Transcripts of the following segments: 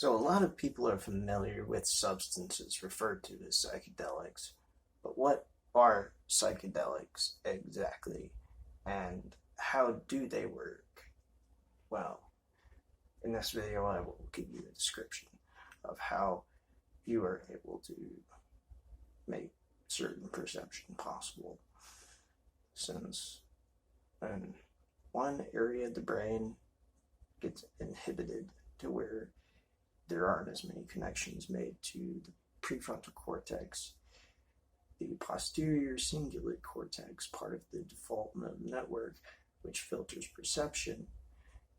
So, a lot of people are familiar with substances referred to as psychedelics, but what are psychedelics exactly, and how do they work? Well, in this video, I will give you a description of how you are able to make certain perception possible, since when one area of the brain gets inhibited to where there aren't as many connections made to the prefrontal cortex, the posterior cingulate cortex, part of the default mode network, which filters perception,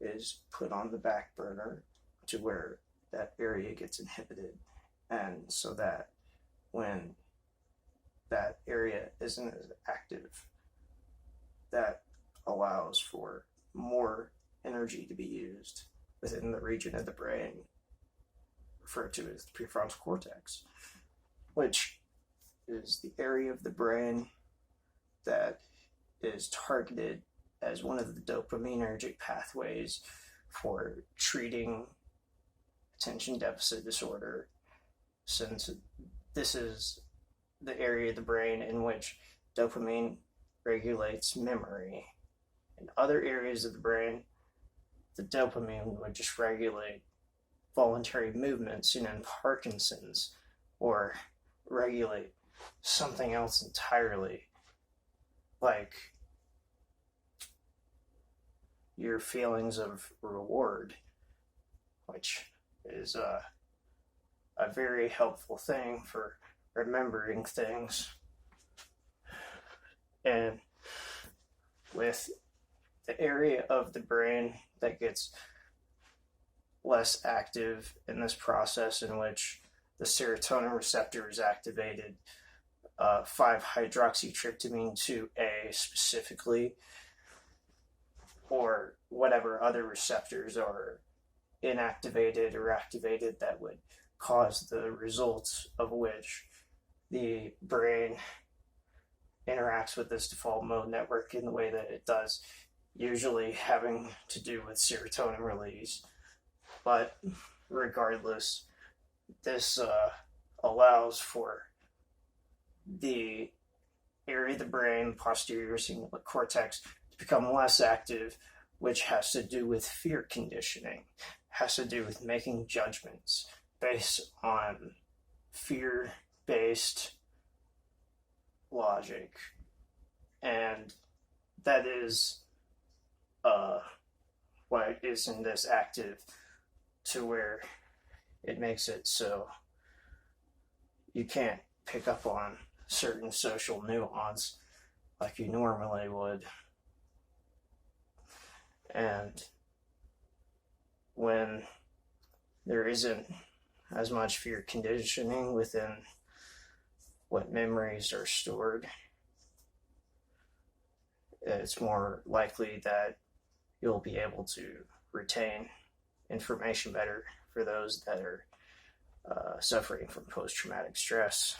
is put on the back burner to where that area gets inhibited. And so that when that area isn't as active, that allows for more energy to be used within the region of the brain referred to as the prefrontal cortex, which is the area of the brain that is targeted as one of the dopaminergic pathways for treating attention deficit disorder, since this is the area of the brain in which dopamine regulates memory. In other areas of the brain, the dopamine would just regulate voluntary movements, in Parkinson's, or regulate something else entirely, like your feelings of reward, which is a very helpful thing for remembering things. And with the area of the brain that gets less active in this process, in which the serotonin receptor is activated, 5-hydroxytryptamine 2A specifically, or whatever other receptors are inactivated or activated that would cause the results of which the brain interacts with this default mode network in the way that it does, usually having to do with serotonin release. But regardless, this allows for the area of the brain, posterior cingulate cortex, to become less active, which has to do with fear conditioning, has to do with making judgments based on fear-based logic. And that is why isn't this active, to where it makes it so you can't pick up on certain social nuance like you normally would. And when there isn't as much fear conditioning within what memories are stored, it's more likely that you'll be able to retain information better for those that are suffering from post-traumatic stress.